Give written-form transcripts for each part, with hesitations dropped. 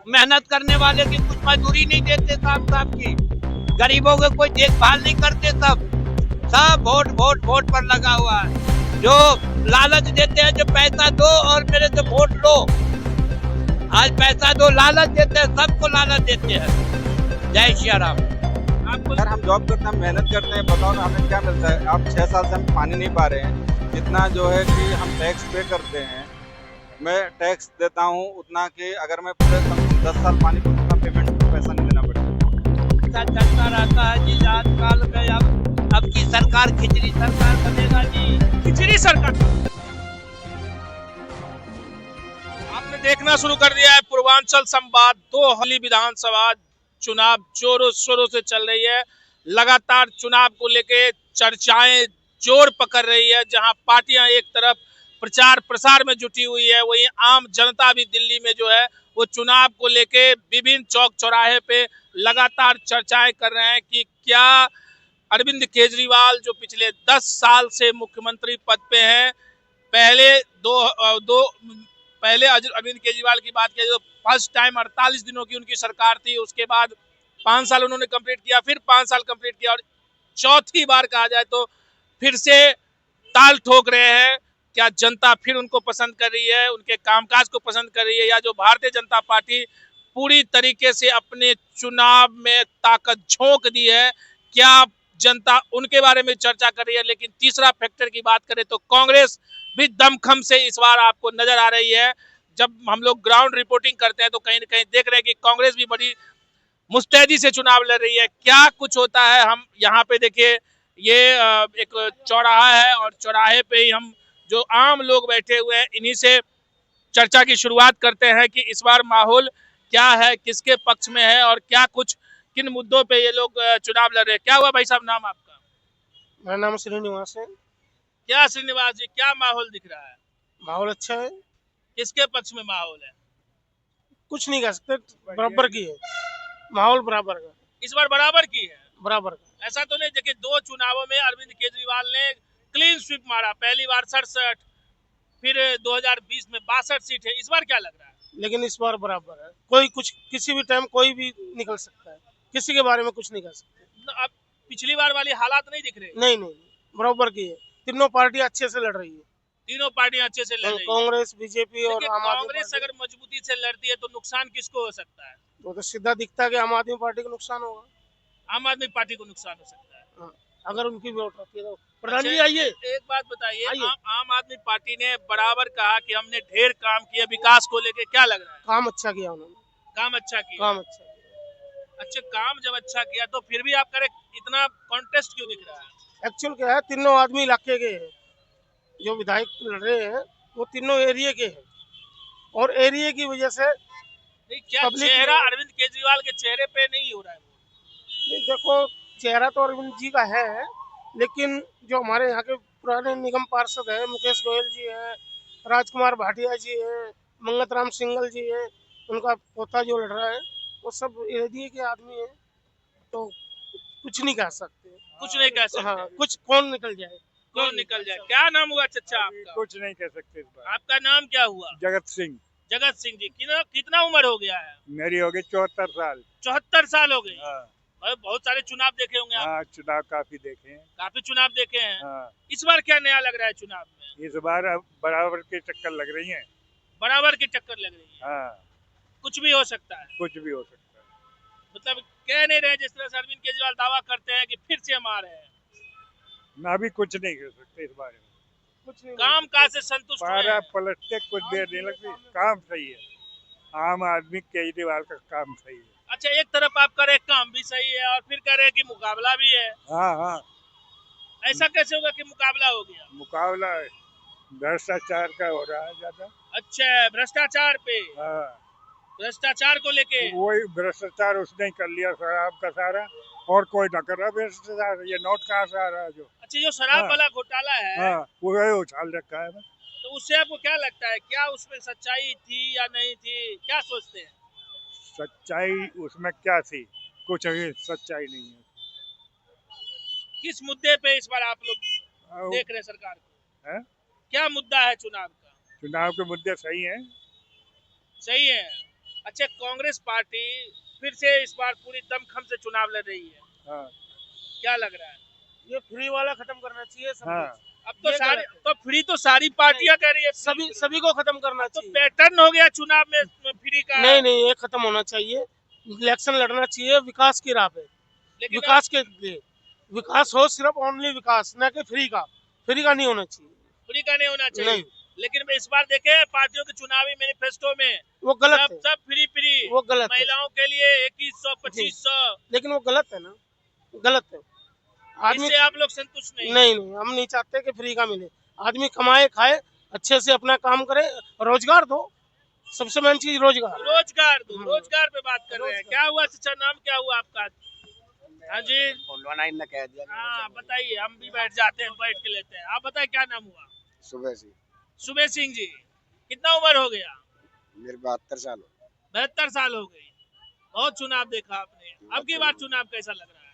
मेहनत करने वाले की कुछ मजदूरी नहीं देते साहब की, गरीबों को कोई देखभाल नहीं करते। सब वोट वोट वोट पर लगा हुआ है। जो लालच देते हैं, जो पैसा दो और मेरे से वोट लो, आज पैसा दो लालच देते हैं, सबको लालच देते हैं। जय श्री राम। आपको यार हम जॉब करते हैं, हम मेहनत करते हैं, बताओ ना हमें क्या मिलता है। आप 6 साल से हम पानी नहीं पा रहे हैं। जितना जो है कि हम टैक्स पे करते हैं, मैं टैक्स देता हूँ उतना कि अगर मैं पूरे 10 साल पानी को उतना पेमेंट पैसा नहीं देना पड़ेगा। ऐसा चलता रहता है जी आजकल में। अब की सरकार खिचड़ी सरकार बनेगा जी, खिचड़ी सरकार। आपने देखना शुरू कर दिया है पूर्वांचल संवाद। 2 हाली विधानसभा चुनाव जोरों शोरों से चल रही है। लगातार चुनाव को लेके चर्चाएं जोर पकड़ रही है। जहां पार्टियां एक तरफ प्रचार प्रसार में जुटी हुई है, वहीं आम जनता भी दिल्ली में जो है वो चुनाव को लेके विभिन्न चौक चौराहे पे लगातार चर्चाएं कर रहे हैं कि क्या अरविंद केजरीवाल जो पिछले 10 साल से मुख्यमंत्री पद पे हैं, पहले दो दो पहले अरविंद केजरीवाल की बात की तो फर्स्ट टाइम 48 दिनों की उनकी सरकार थी, उसके बाद 5 साल उन्होंने कंप्लीट किया, फिर 5 साल कंप्लीट किया और चौथी बार कहा जाए तो फिर से ताल ठोक रहे हैं। क्या जनता फिर उनको पसंद कर रही है, उनके कामकाज को पसंद कर रही है, या जो भारतीय जनता पार्टी पूरी तरीके से अपने चुनाव में ताकत झोंक दी है, क्या जनता उनके बारे में चर्चा कर रही है। लेकिन तीसरा फैक्टर की बात करें तो कांग्रेस भी दमखम से इस बार आपको नजर आ रही है। जब हम लोग ग्राउंड रिपोर्टिंग करते हैं तो कहीं ना कहीं देख रहे हैं कि कांग्रेस भी बड़ी मुस्तैदी से चुनाव लड़ रही है। क्या कुछ होता है, हम यहाँ पे देखिए ये एक चौराहा है और चौराहे पे ही हम जो आम लोग बैठे हुए हैं इन्हीं से चर्चा की शुरुआत करते हैं कि इस बार माहौल क्या है, किसके पक्ष में है और क्या कुछ किन मुद्दों पे ये लोग चुनाव लड़ रहे हैं। क्या हुआ भाई साहब, नाम आपका? मेरा नाम श्रीनिवास है। क्या श्रीनिवास जी, क्या माहौल दिख रहा है? माहौल अच्छा है, किसके पक्ष में माहौल है? कुछ नहीं कह सकते, बराबर की है माहौल, बराबर का, इस बार बराबर की है? बराबर का। ऐसा तो नहीं, देखिए 2 चुनावों में अरविंद केजरीवाल ने क्लीन स्वीप मारा, पहली बार 67, फिर 2020 में 62 सीट है। इस बार क्या लग रहा है? लेकिन इस बार बराबर है, कोई कुछ किसी भी टाइम कोई भी निकल सकता है, किसी के बारे में कुछ नहीं कह सकते। अब पिछली बार वाली हालात नहीं दिख रहे? नहीं नहीं, बराबर की है। तीनों पार्टी अच्छे से लड़ रही है, तीनों पार्टियां अच्छे से लड़ रही है। कांग्रेस, बीजेपी और लेकिन आम आदमी कांग्रेस पार्टी। अगर मजबूती से लड़ती है तो नुकसान किसको हो सकता है? वो तो सीधा दिखता है कि आम आदमी पार्टी को नुकसान होगा। आम आदमी पार्टी को नुकसान हो सकता है। हाँ, अगर उनकी वोट होती है तो। प्रधान जी अच्छा, आइए। एक बात बताइए, आइए। आम आदमी पार्टी ने बराबर कहा कि हमने ढेर काम किया विकास को लेके, क्या लग रहा है? काम अच्छा किया उन्होंने, काम अच्छा किया? काम अच्छा किया। अच्छा, काम जब अच्छा किया तो फिर भी आपका इतना कॉन्टेस्ट क्यों दिख रहा है? एक्चुअल क्या है, तीनों आदमी इलाके के हैं, जो विधायक लड़ रहे हैं वो तीनों एरिया के हैं, और एरिया की वजह से नहीं, क्या चेहरा अरविंद केजरीवाल के चेहरे पे नहीं हो रहा है? ये देखो, चेहरा तो अरविंद जी का है, लेकिन जो हमारे यहाँ के पुराने निगम पार्षद है, मुकेश गोयल जी है, राजकुमार भाटिया जी है, मंगत राम सिंगल जी है, उनका पोता जो लड़ रहा है वो सब एरिया के आदमी है, तो कुछ नहीं कह सकते। कुछ नहीं कह सकते? हाँ, कुछ कौन निकल जाए, कौन निकल जाए। क्या नाम हुआ चचा आपका? कुछ नहीं कह सकते इस बार। आपका नाम क्या हुआ? जगत सिंह। जगत सिंह जी, कितना उम्र हो गया है? मेरी हो गई 74 साल। 74 साल हो गई? हाँ। और बहुत सारे चुनाव देखे होंगे आप? हाँ, चुनाव काफी देखे हैं। काफी चुनाव देखे हैं। हाँ। इस बार क्या नया लग रहा है चुनाव में? इस बार अब बराबर की टक्कर लग रही है। बराबर की टक्कर लग रही है? हाँ। कुछ भी हो सकता है? कुछ भी हो सकता है। मतलब कह नहीं रहे जिस तरह से अरविंद केजरीवाल दावा करते हैं कि फिर से हम आ रहे हैं। मैं अभी कुछ नहीं कह सकते इस बारे में। कुछ नहीं। काम काज से संतुष्ट पारा हैं? पलटते कुछ देर नहीं लगती, काम सही है। आम आदमी केजरीवाल का काम सही है। अच्छा, एक तरफ आप कह रहे काम भी सही है और फिर कह रहे हैं कि मुकाबला भी है। हाँ हाँ, ऐसा कैसे होगा कि मुकाबला हो गया? मुकाबला भ्रष्टाचार का हो रहा है ज्यादा। अच्छा, भ्रष्टाचार पे? हाँ, भ्रष्टाचार को लेके? वही भ्रष्टाचार उसने कर लिया शराब का सारा, और कोई न कर रहा भ्रष्टाचार। ये नोट कहाँ से आ रहा है जो? अच्छा, जो शराब हाँ। वाला घोटाला है, हाँ, वही उछाल रखा है। तो उससे आपको क्या लगता है, क्या उसमें सच्चाई थी या नहीं थी, क्या सोचते हैं? सच्चाई उसमें क्या थी? कुछ भी सच्चाई नहीं है। किस मुद्दे पे इस बार आप लोग और देख रहे हैं सरकार को? है? क्या मुद्दा है चुनाव का? चुनाव के मुद्दे सही हैं। सही है। अच्छा, कांग्रेस पार्टी फिर से इस बार पूरी दमखम से चुनाव लड़ रही है, हाँ क्या लग रहा है? ये फ्री वाला खत्म करना चाहिए सब हाँ कुछ। अब तो ये सारी गलत है। तो फ्री तो सारी पार्टियां कह रही है, सभी को खत्म करना तो चाहिए। पैटर्न हो गया चुनाव में फ्री का। नहीं, ये खत्म होना चाहिए। इलेक्शन लड़ना चाहिए विकास की राह पे, लेकिन विकास के लिए। विकास हो सिर्फ ओनली विकास, न कि फ्री का। फ्री का नहीं होना चाहिए। फ्री का नहीं होना चाहिए। नहीं, लेकिन इस बार देखे पार्टियों के चुनावी मैनिफेस्टो में वो गलत सब है। सब फ्री फ्री, वो गलत है। महिलाओं के लिए 2100 2500, लेकिन वो गलत है ना, गलत है। आदमी इससे आप लोग संतुष्ट नहीं? नहीं, हम नहीं चाहते कि फ्री का मिले। आदमी कमाए खाए, अच्छे से अपना काम करे, रोजगार दो। सबसे मेन चीज रोजगार। रोजगार दो, हाँ। रोजगार पे बात कर रहे हैं। क्या हुआ चाचा, नाम क्या हुआ आपका? हाँ जी, बोलवाना इनने कह दिया। हाँ बताइए, हम भी बैठ जाते हैं, बैठ के लेते हैं। आप बताइए क्या नाम हुआ? सुबह से सुबह सिंह जी, कितना उम्र हो गया? मेरे 72 साल हो 72 साल हो गई। बहुत चुनाव देखा आपने, अब की बार चुनाव कैसा लग रहा है?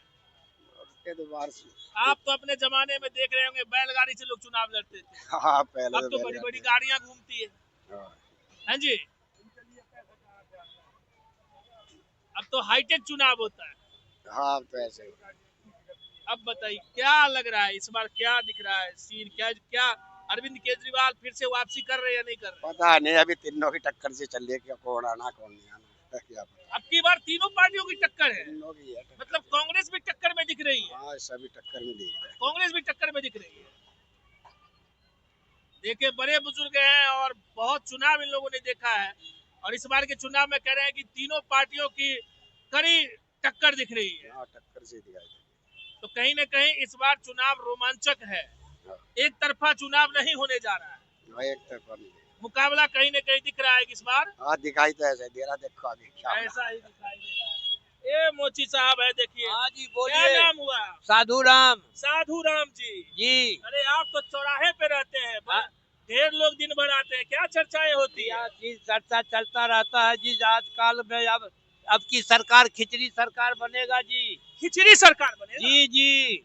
उसके तो बाहर से आप तो अपने जमाने में देख रहे होंगे, बैलगाड़ी से लोग चुनाव लड़ते थे। हाँ पहले अब तो बड़ी बड़ी गाड़ियां घूमती है। हाँ। हाँ जी, अब तो हाईटेक चुनाव होता है। हाँ तो ऐसे ही। अब बताइए क्या लग रहा है इस बार, क्या दिख रहा है सीन? क्या अरविंद केजरीवाल फिर से वापसी कर रहे हैं या नहीं कर रहे? पता नहीं, अभी तीनों की टक्कर से चल रही है, क्या कौन आना कौन नहीं आना क्या पता। अब की बार तीनों पार्टियों की टक्कर है, तीनों की है टक्कर। मतलब कांग्रेस भी टक्कर में दिख रही है। हाँ सभी टक्कर में दिख रहा है। कांग्रेस भी टक्कर में दिख रही है। देखिए बड़े बुजुर्ग हैं और बहुत चुनाव इन लोगों ने देखा है, और इस बार के चुनाव में कह रहे हैं कि तीनों पार्टियों की कड़ी टक्कर दिख रही है। हाँ टक्कर से दिखाई दे। तो कहीं न कहीं इस बार चुनाव रोमांचक है, एक तरफा चुनाव नहीं होने जा रहा है। हाँ एक तरफा नहीं। मुकाबला कहीं न कहीं दिख रहा है कि इस बार हाँ दिखाई तो ऐसे दे रहा, देखो अभी क्या होगा। ऐसा ही दिखाई दे रहा है। ये मोची साहब है, देखिए। हाँ जी क्या बोलिए। नाम हुआ? साधु राम साधु राम जी। जी। अरे आप तो चौराहे पे रहते हैं, हाँ। ढेर लोग दिन भर आते हैं, क्या चर्चाएं होती है? यह चीज चर्चा चलता रहता है जी। आजकल में अब की सरकार खिचड़ी सरकार बनेगा जी। खिचड़ी सरकार बनेगा? जी जी।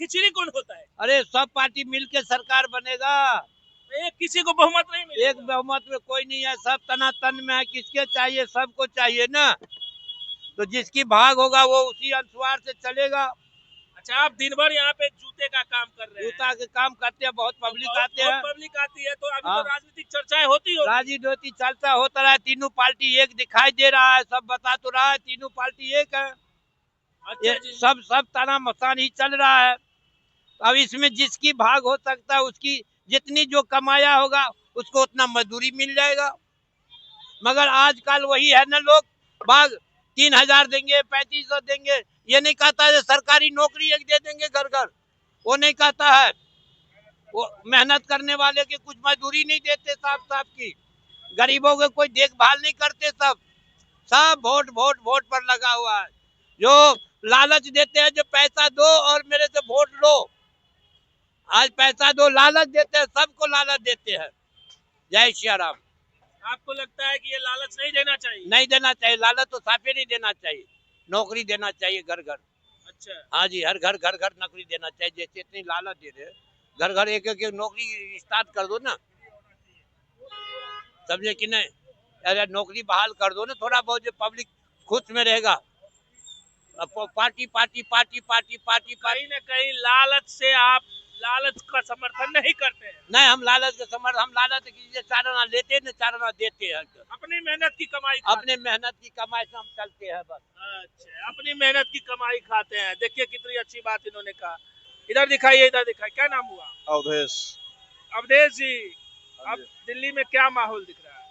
खिचड़ी कौन होता है? अरे सब पार्टी मिलके सरकार बनेगा। एक किसी को बहुमत नहीं मिलेगा। एक बहुमत में कोई नहीं है, सब तनातन में है। किसके चाहिए? सबको चाहिए ना। तो जिसकी भाग होगा वो उसी अनुसार से चलेगा। अच्छा, आप दिन भर यहाँ पे जूते का काम कर रहे हैं? जूता के काम करते हैं, बहुत पब्लिक आते हैं। पब्लिक आती है, तो अभी हाँ। तो राजनीतिक चर्चाएं होती हो। राजनीति चलता होता रहा है। तीनों पार्टी एक दिखाई दे रहा है, सब बता तो रहा है तीनों पार्टी एक है। अच्छा ये जी। सब तना मसान ही चल रहा है। अब इसमें जिसकी भाग हो सकता है, उसकी जितनी जो कमाया होगा उसको उतना मजदूरी मिल जाएगा। मगर आजकल वही है ना, लोग भाग 3000 देंगे, 3500 देंगे। ये नहीं कहता है सरकारी नौकरी एक दे देंगे घर घर, वो नहीं कहता है। वो मेहनत करने वाले के कुछ मजदूरी नहीं देते साफ की। गरीबों के कोई देखभाल नहीं करते। सब वोट वोट वोट पर लगा हुआ है। जो लालच देते हैं, जो पैसा दो और मेरे से वोट लो। आज पैसा दो, लालच देते हैं, सबको लालच देते हैं। जय श्री राम। आपको लगता है कि ये लालच नहीं देना चाहिए? नहीं देना चाहिए, लालच तो साफे नहीं देना चाहिए। नौकरी देना चाहिए घर घर। अच्छा, हाँ जी, हर घर नौकरी देना चाहिए। जैसे इतनी लालच दे रहे, घर घर एक एक नौकरी स्टार्ट कर दो ना, समझे कि नहीं? अरे नौकरी बहाल कर दो ना, थोड़ा बहुत जो पब्लिक खुश में रहेगा। Party party party party party कहीं न कहीं लालच से आप लालच का समर्थन नहीं करते हैं। नहीं, हम लालच के समर्थ, हम लालच की चाराना लेते हैं, चाराना देते हैं। अपनी मेहनत की कमाई अपने मेहनत की कमाई से हम चलते हैं बस। अच्छा, अपनी मेहनत की कमाई खाते हैं। देखिए कितनी अच्छी बात इन्होंने कहा। इधर दिखाइए, इधर दिखाइए, क्या नाम हुआ? अवधेश। अवधेश जी, अब दिल्ली में क्या माहौल दिख रहा है?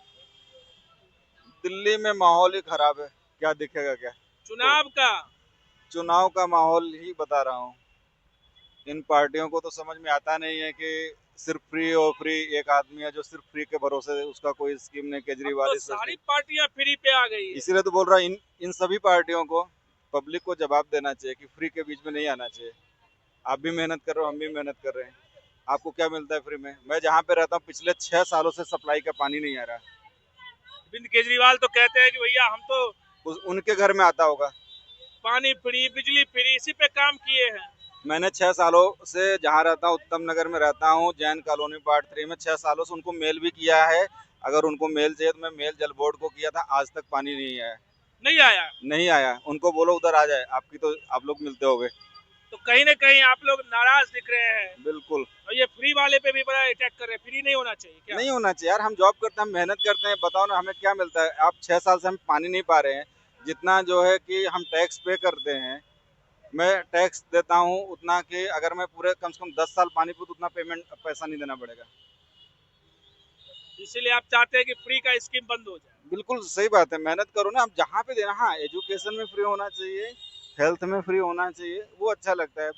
दिल्ली में माहौल ही खराब है, क्या दिखेगा क्या? चुनाव का माहौल ही बता रहा हूँ। इन पार्टियों को तो समझ में आता नहीं है कि सिर्फ फ्री और फ्री। एक आदमी है जो सिर्फ फ्री के भरोसे, उसका कोई स्कीम नहीं। केजरीवाल तो सारी पार्टियां फ्री पे आ गई है। इसीलिए तो बोल रहा इन सभी पार्टियों को, पब्लिक को जवाब देना चाहिए कि फ्री के बीच में नहीं आना चाहिए। आप भी मेहनत कर रहे हो, हम भी मेहनत कर रहे हैं। आपको क्या मिलता है फ्री में? मैं जहाँ पे रहता हूँ पिछले 6 सालों से सप्लाई का पानी नहीं आ रहा। अरविंद केजरीवाल तो कहते हैं कि भैया हम तो उनके घर में आता होगा। पानी फ्री, बिजली फ्री, इसी पे काम किए हैं। मैंने 6 सालों से जहाँ रहता हूँ, उत्तम नगर में रहता हूँ, जैन कॉलोनी पार्ट 3 में 6 सालों से उनको मेल भी किया है। अगर उनको मेल चाहिए तो मैं मेल जल बोर्ड को किया था, आज तक पानी नहीं आया। नहीं आया। नहीं आया, उनको बोलो उधर आ जाए, आपकी तो आप लोग मिलते होगे। तो कहीं ना कहीं आप लोग नाराज दिख रहे हैं बिल्कुल और ये फ्री वाले पे भी बड़ा अटैक कर रहे हैं। फ्री नहीं होना चाहिए क्या? नहीं होना चाहिए यार, हम जॉब करते हैं, हम मेहनत करते हैं, बताओ ना हमें क्या मिलता है। आप 6 साल से हम पानी नहीं पा रहे हैं, जितना जो है कि हम टैक्स पे करते हैं, मैं टैक्स देता हूँ उतना कि अगर मैं पूरे कम से कम 10 साल पानी पीऊँ तो उतना पैसा नहीं देना पड़ेगा। इसीलिए आप चाहते हैं कि फ्री का स्कीम बंद हो जाए। बिल्कुल सही बात है, मेहनत करो ना, आप जहाँ पे देना। हाँ, एजुकेशन में फ्री होना चाहिए, हेल्थ में फ्री होना चाहिए, वो अच्छा लगता है।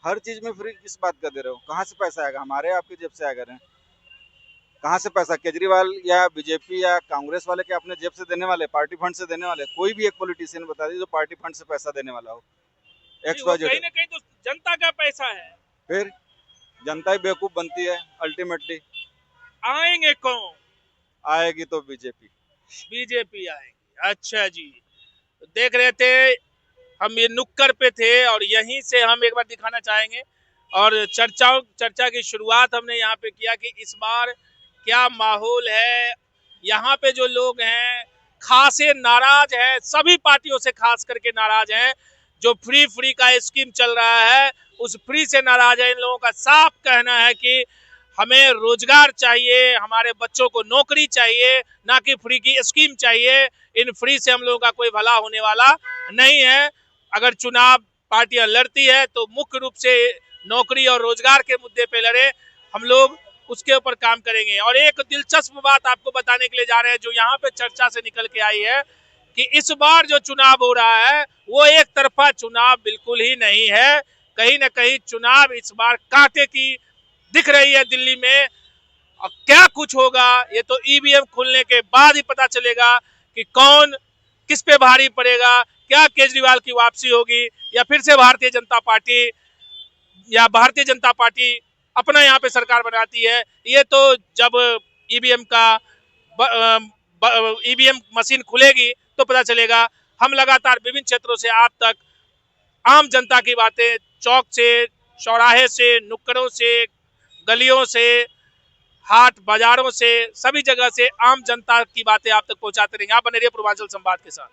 हर चीज में फ्री किस बात का दे रहे हो? कहाँ से पैसा आएगा? हमारे आपकी जेब से आएगा ना? कहाँ से पैसा? केजरीवाल या बीजेपी या कांग्रेस वाले के अपने जेब से देने वाले, पार्टी फंड से देने वाले? कोई भी एक पॉलिटिशियन बता दीजिए जो पार्टी फंड से पैसा देने वाला हो। नहीं, वो कहीं ना कहीं तो जनता का पैसा है। फिर जनता ही बेवकूफ बनती है अल्टीमेटली। आएंगे कौन? आएगी तो बीजेपी। बीजेपी आएगी। अच्छा जी, देख रहे थे हम, ये नुक्कड़ पे थे और यहीं से हम एक बार दिखाना चाहेंगे। और चर्चा की शुरुआत हमने यहाँ पे किया कि इस बार क्या माहौल है। यहाँ पे जो लोग हैं खासे नाराज हैं, सभी पार्टियों से खास करके नाराज हैं। जो फ्री का स्कीम चल रहा है उस फ्री से नाराज है। इन लोगों का साफ कहना है कि हमें रोजगार चाहिए, हमारे बच्चों को नौकरी चाहिए, ना कि फ्री की स्कीम चाहिए। इन फ्री से हम लोगों का कोई भला होने वाला नहीं है। अगर चुनाव पार्टियां लड़ती है तो मुख्य रूप से नौकरी और रोजगार के मुद्दे पे लड़े, हम लोग उसके ऊपर काम करेंगे। और एक दिलचस्प बात आपको बताने के लिए जा रहे हैं जो यहाँ पे चर्चा से निकल के आई है कि इस बार जो चुनाव हो रहा है वो एक तरफा चुनाव बिल्कुल ही नहीं है। कहीं ना कहीं चुनाव इस बार कांटे की दिख रही है दिल्ली में। और क्या कुछ होगा ये तो ईवीएम खुलने के बाद ही पता चलेगा कि कौन किस पे भारी पड़ेगा। क्या केजरीवाल की वापसी होगी या फिर से भारतीय जनता पार्टी अपना यहाँ पे सरकार बनाती है। ये तो जब ईवीएम मशीन खुलेगी तो पता चलेगा। हम लगातार विभिन्न क्षेत्रों से आप तक आम जनता की बातें, चौक से, चौराहे से, नुक्कड़ों से, गलियों से, हाट बाजारों से, सभी जगह से आम जनता की बातें आप तक पहुंचाते रहेंगे। आप बने रहिए पूर्वांचल संवाद के साथ।